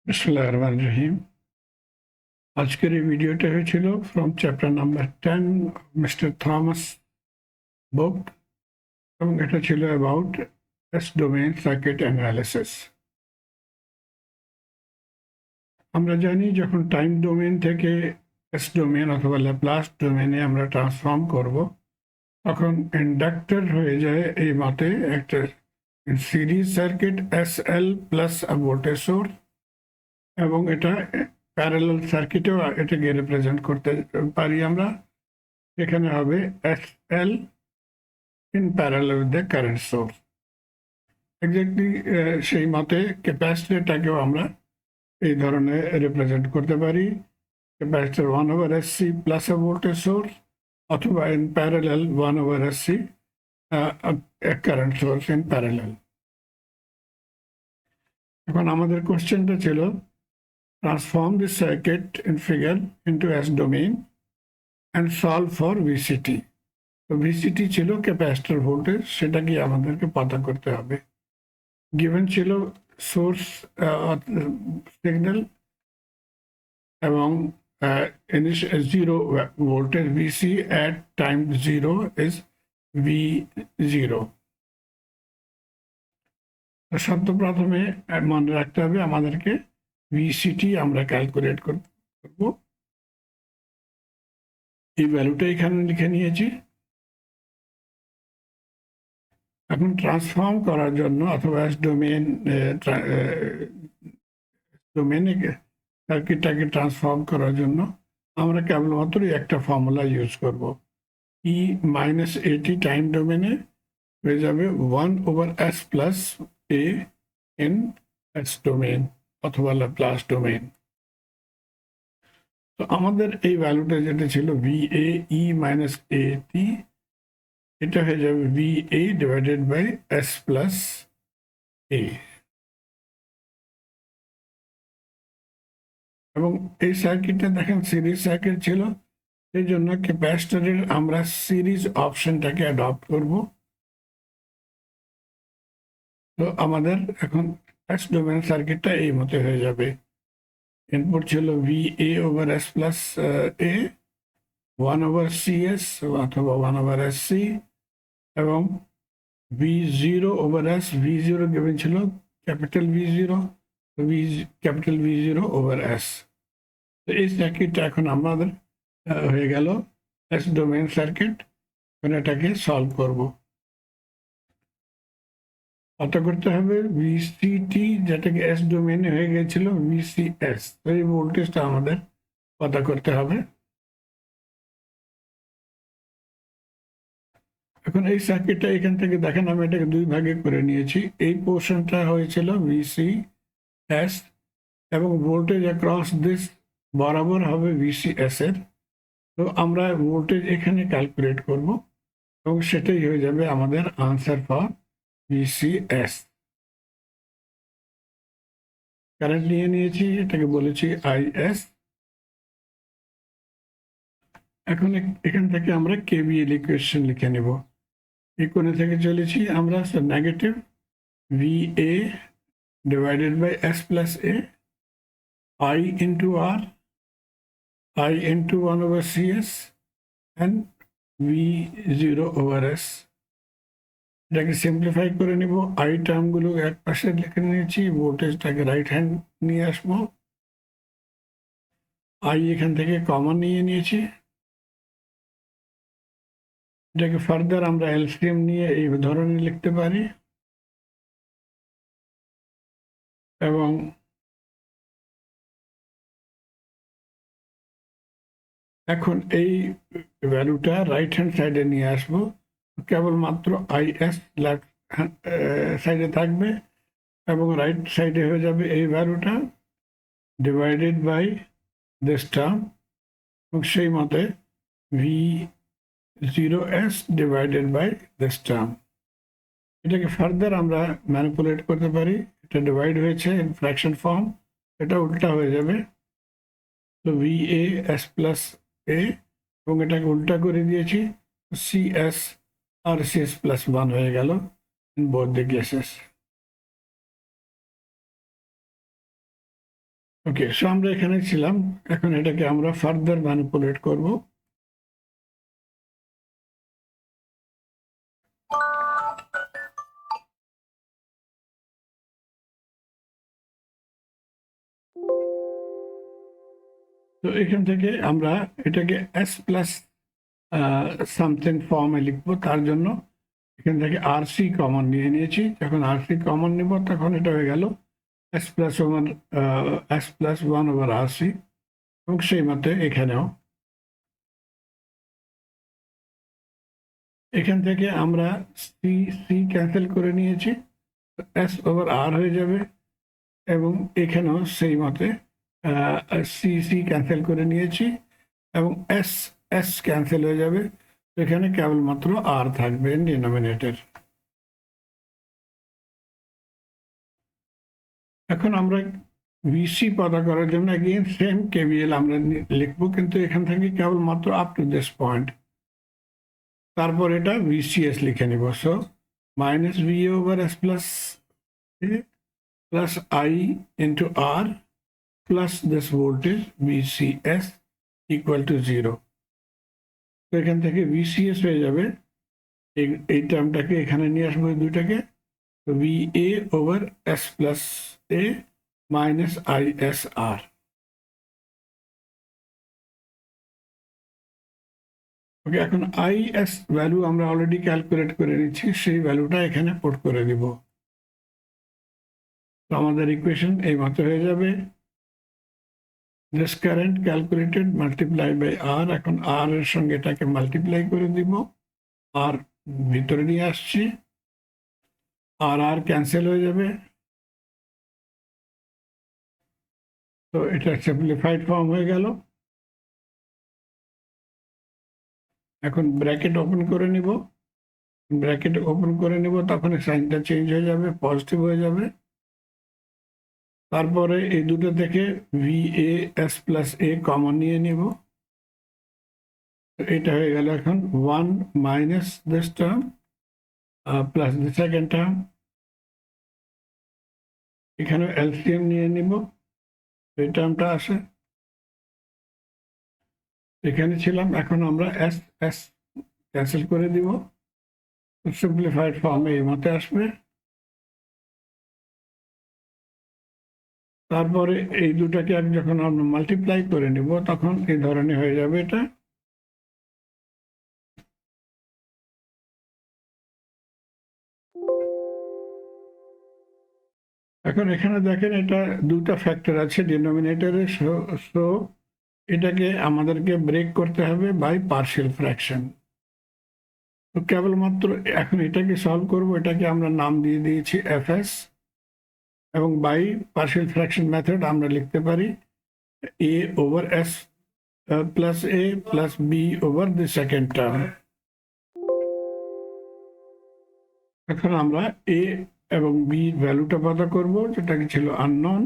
বিসমিল্লাহির রহমানির রহিম। আজকের এই ভিডিওটা হয়েছিল from chapter number 10 mister Thomas book, এবং এটা ছিল about S domain circuit analysis. আমরা জানি যখন টাইম ডোমেইন থেকে এস ডোমেইন অথবা ল্যাপ্লাস ডোমেইনে আমরা ট্রান্সফর্ম করব, তখন ইন্ডাক্টর হয়ে যায় এই মতে একটা series circuit S L plus voltage source, এবং এটা প্যারালাল সার্কিটেও এটাকে রিপ্রেজেন্ট করতে পারি আমরা। এখানে হবে S L in parallel with the current source. Exactly সেই মতে ক্যাপাসিটরটাকেও আমরা এই ধরনের রিপ্রেজেন্ট করতে পারি। Capacitor 1/SC plus A voltage source, অথবা in parallel 1/SC current source in parallel. এখন আমাদের কোশ্চেনটা ছিল transform this circuit in figure into S domain and solve for VCT. তো ভিসিটি ছিল ক্যাপাসিটর ভোল্টেজ, সেটাকে আমাদেরকে পতা করতে হবে। গিভেন ছিল সোর্স সিগন্যাল এবং zero voltage VC at time zero is V zero. সর্বপ্রথমে মনে রাখতে হবে আমাদেরকে ভিসিটি আমরা ক্যালকুলেট করব। এই ভ্যালুটা এখানে লিখে নিয়েছি। এখন ট্রান্সফর্ম করার জন্য অথবা ডোমেইনে সার্কিটটাকে ট্রান্সফর্ম করার জন্য আমরা কেবলমাত্র একটা ফর্মুলা ইউজ করব। ই মাইনাস এটি টাইম ডোমেইনে হয়ে যাবে 1/s plus A in S domain অথবা ল্যাপ্লাস ডোমেইন। তো আমাদের এই ভ্যালুটা যেটা ছিল ভি এ ই মাইনাস এ টি, এটা হয়ে যাবে V A divided by S plus A. এবং এই সার্কিটটা দেখেন সিরিজ সার্কিট ছিল, সেই জন্য ক্যাপাসিটরের আমরা সিরিজ অপশনটাকে অ্যাডপ্ট করব। তো আমাদের এখন এস ডোমেইন সার্কিটটা এই মতো হয়ে যাবে। ইনপুট ছিল V A over S plus A 1/CS অথবা 1/SC, এবং V zero over S, V zero given ছিল capital V zero, capital V zero over S. তো এই সার্কিটটা এখন আমাদের হয়ে গেল এস ডোমেইন সার্কিট। এখন এটাকে সলভ করব। কত করতে হবে ভিসিটি, যেটাকে এস ডোমেইনে হয়ে গেছিল ভিসিএস। তো এই ভোল্টেজটা আমাদের কত করতে হবে। এখন এই সার্কিটটা এখান থেকে দেখেন আমি এটাকে দুই ভাগে করে নিয়েছি। এই পোর্শনটা হয়েছিল ভিসিএস, এবং ভোল্টেজ অ্যাক্রস দিস বরাবর হবে ভিসিএস এর। তো আমরা ভোল্টেজ এখানে ক্যালকুলেট করব, এবং সেটাই হয়ে যাবে আমাদের আনসার ফর ভিসিএস। কারেন্ট নিয়ে নিয়েছি, এটাকে বলেছি আইএস। এখন এখান থেকে আমরা কেভিএল ইকুয়েশন লিখে নেব। এই কোণে থেকে চলেছি আমরা negative V A divided by S plus A I into R, I into 1/CS and V0 over S। এটাকে সিম্পলিফাই করে নিব। আই টার্মগুলো এক পাশে লিখে নিয়েছি, ভোল্টেজটাকে রাইট হ্যান্ড নিয়ে আসবো। আই এখান থেকে কমন নিয়ে নিয়েছি। এটাকে ফার্দার আমরা এলসিএম নিয়ে এই ধরনের লিখতে পারি, এবং এখন এই ভ্যালুটা রাইট হ্যান্ড সাইডে নিয়ে আসবো। কেবলমাত্র আইএস লেফট সাইডে থাকবে, এবং রাইট সাইডে হয়ে যাবে এই ভ্যালুটা ডিভাইডেড বাই দিস টার্ম, এবং সেই মতে V0S divided by this term. এটাকে ফার্দার আমরা ম্যানিপুলেট করতে পারি। এটা ডিভাইড হয়েছে ইন ফ্র্যাকশন ফর্ম, এটা উল্টা হয়ে যাবে। তো VAS প্লাস এ, এবং এটাকে উল্টা করে দিয়েছি, CS আর CS প্লাস 1 হয়ে গেল in both the cases. Okay, so আমরা এখানে ছিলাম, এখন এটাকে আমরা ফার্দার ম্যানিপুলেট করব। তো এখান থেকে আমরা এটাকে এস প্লাস সামথিং ফর্মে লিখবো। তার জন্য এখান থেকে আরসি কমন নিয়ে নিয়েছি। যখন আরসি কমন নিব তখন এটা হয়ে গেল s+1/RC, এবং সেই মতে এখানেও এখান থেকে আমরা সি সি ক্যান্সেল করে নিয়েছি, s/r হয়ে যাবে, এবং এখানেও সেই মতে সি সি ক্যান্সেল করে নিয়েছি, এবং এস এস ক্যান্সেল হয়ে যাবে। এখানে কেবলমাত্র আর থাকবে ডিনোমিনেটর। এখন আমরা ভিসি পতা করার জন্য এগেইন সেম কেভিএল আমরা লিখবো, কিন্তু এখান থেকে কেবলমাত্র আপ টু দিস পয়েন্ট। তারপর এটা ভিসিএস লিখে নিব। So minus VA over S plus A plus I into R plus this voltage VCS equal to 0। তো এখান থেকে ভিসিএস হয়ে যাবে, এই টার্মটাকে এখানে নিয়ে আসবো, দুইটাকে। তো VA over S plus A minus I S R. Okay, এখন আই এস ভ্যালু আমরা অলরেডি ক্যালকুলেট করে নিচ্ছি, সেই ভ্যালুটা এখানে পুট করে দিব। তো আমাদের ইকুয়েশন এই মতো হয়ে যাবে, this current calculated multiply by R. এখন আর এর সঙ্গে এটাকে মাল্টিপ্লাই করে দিব, আর ভিতরে নিয়ে আসছি, আর আর ক্যান্সেল হয়ে যাবে। তো এটা সিম্পলিফাইড ফর্ম হয়ে গেল। এখন ব্র্যাকেট ওপেন করে নিব, ব্র্যাকেট ওপেন করে নিব, তখন সাইনটা চেঞ্জ হয়ে যাবে, পজিটিভ হয়ে যাবে। তারপরে এই দুটো থেকে VA S plus a common নিয়ে নিব। এটা হয়ে গেল এখন 1 minus this term plus the second term. এখানে এলসিএম নিয়ে নিব, এই টার্মটা আসে, এখানে ছিলাম। এখন আমরা এস এস ক্যান্সেল করে দিব, সিম্পলিফাইড ফর্মে এই মতে আসবে। তারপরে এই দুটাকে যখন আমরা মাল্টিপ্লাই করে নিব তখন এই ধরনের হয়ে যাবে এটা। এখন এখানে দেখেন এটা দুটা ফ্যাক্টর আছে ডিনোমিনেটরে, সো এটাকে আমাদেরকে ব্রেক করতে হবে বাই পার্শিয়াল ফ্র্যাকশন। তো কেবলমাত্র এখন এটাকে সলভ করব, এটাকে আমরা নাম দিয়ে দিয়েছি এফএস, এবং বাই পার্শিয়াল ফ্র্যাকশন মেথড আমরা লিখতে পারি A over S plus A plus B over the second term. এখন আমরা এ এবং বি ভ্যালুটা পতা করব, যেটা ছিল আননোন।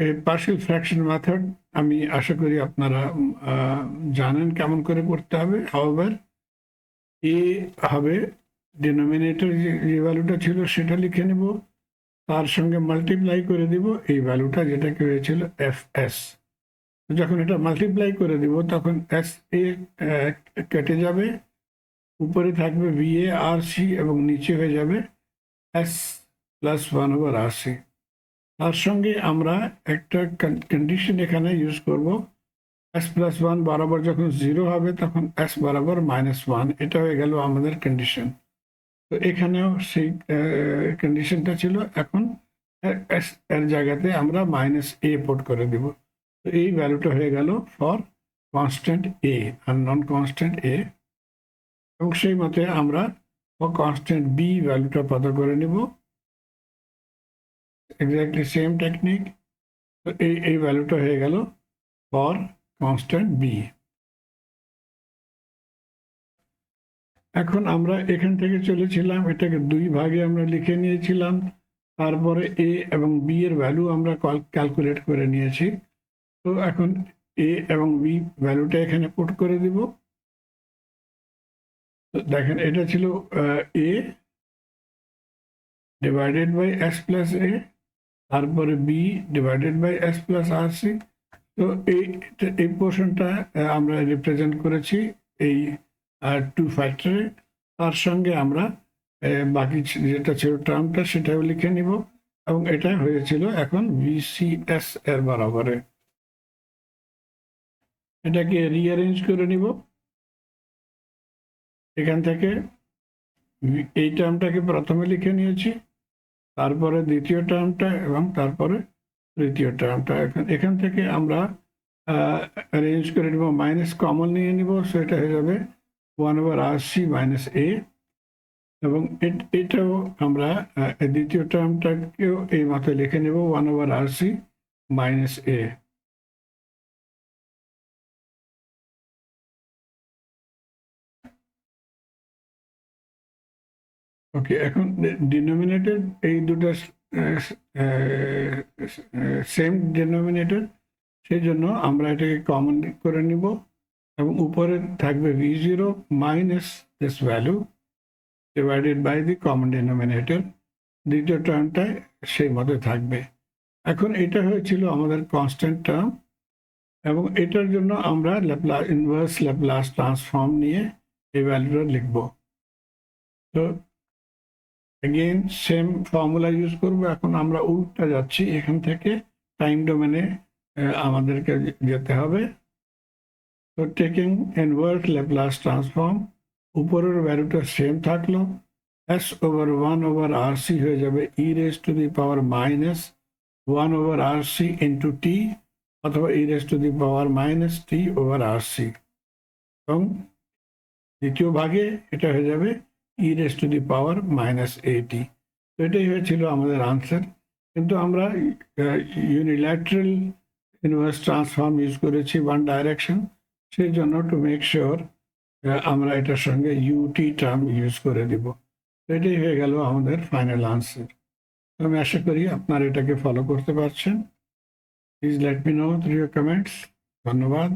এই পার্শিয়াল ফ্র্যাকশন মেথড আমি আশা করি আপনারা জানেন কেমন করে করতে হবে। হাউএভার এ হবে ডিনোমিনেটর যে ভ্যালুটা ছিল সেটা লিখে নেব, তার সঙ্গে মাল্টিপ্লাই করে দিব এই ভ্যালুটা যেটাকে হয়েছিল এফ এস। যখন এটা মাল্টিপ্লাই করে দিব তখন এস এ কেটে যাবে, উপরে থাকবে ভিএ আর সি, এবং নিচে হয়ে যাবে এস প্লাস 1/RC। তার সঙ্গে আমরা একটা কন্ডিশন এখানে ইউজ করব, s+1 বরাবর যখন 0 হবে তখন s বরাবর -1, এটা হয়ে গেল আমাদের কন্ডিশন। তো এখানেও সেই কন্ডিশনটা ছিল। এখন s এর জায়গাতে আমরা -a পুট করে দিব। তো এই ভ্যালুটা হয়ে গেল for constant a, unknown constant a, এবং সেই মতে আমরা ফর কনস্ট্যান্ট b ভ্যালুটা পতা করে নিব। Exactly same technique. তো এই ভ্যালুটা হয়ে গেল ফর কনস্ট্যান্ট b। এখন আমরা এখান থেকে চলেছিলাম, এটাকে দুই ভাগে আমরা লিখে নিয়েছিলাম, তারপরে এ এবং বি এর ভ্যালু আমরা ক্যালকুলেট করে নিয়েছি। তো এখন এ এবং বি ভ্যালুটা এখানে পুট করে দিব। তো দেখেন এটা ছিল A divided by S plus A, তারপরে B divided by S plus R C. তো এই পোর্শনটা আমরা রিপ্রেজেন্ট করেছি এই টু ফ্যাক্টরে। তার সঙ্গে আমরা বাকি যেটা ছিল টার্মটা সেটাও লিখে নিব, এবং এটা হয়েছিল এখন ভিসিএস এর বরাবরে। এটাকে রিঅ্যারেঞ্জ করে নিব। এখান থেকে এই টার্মটাকে প্রথমে লিখে নিয়েছি, তারপরে দ্বিতীয় টার্মটা, এবং তারপরে তৃতীয় টার্মটা। এখান থেকে আমরা অ্যারেঞ্জ করে নিব, মাইনাস কমন নিয়ে নিব, সো এটা হয়ে যাবে 1/RC মাইনাস এ। এবং এটাও আমরা দ্বিতীয় টার্মটাকেও এই মাথায় লিখে নেব 1/RC মাইনাস এ। ওকে, এখন ডিনোমিনেটর এই দুটো সেম ডিনোমিনেটর, সেই জন্য আমরা এটাকে কমন করে নিব, এবং উপরে থাকবে v0 minus this value divided by the common denominator. দ্বিতীয় টার্মটায় সেই মতো থাকবে। এখন এটা হয়েছিল আমাদের কনস্ট্যান্ট টার্ম, এবং এটার জন্য আমরা ইনভার্স ল্যাপ্লাস ট্রান্সফর্ম নিয়ে এই ভ্যালুটা লিখব। তো এগেইন সেম ফর্মুলা ইউজ করব। এখন আমরা উল্টা যাচ্ছি, এখান থেকে টাইম ডোমেনে আমাদেরকে যেতে হবে। তো টেকিং ইনভার্স ল্যাপ্লাস ট্রান্সফর্ম, উপরের ভ্যালুটা সেম থাকলো, s ওভার 1/RC হয়ে যাবে e raised to the power minus 1/RC into t, অথবা e raised to the power minus t over RC, এবং দ্বিতীয় ভাগে এটা হয়ে যাবে e raised to the power minus AT। তো এটাই হয়েছিল আমাদের আনসার। কিন্তু আমরা ইউনিল্যাটারাল ইনভার্স ট্রান্সফর্ম ইউজ করেছি ওয়ান ডাইরেকশন, সেই জন্য টু মেক শিওর আমরা এটার সঙ্গে ইউটি টার্ম ইউজ করে দিব। এটাই হয়ে গেল আমাদের ফাইনাল আনসার। আমি আশা করি আপনারা এটাকে ফলো করতে পারছেন। Please let me no through your comments. ধন্যবাদ।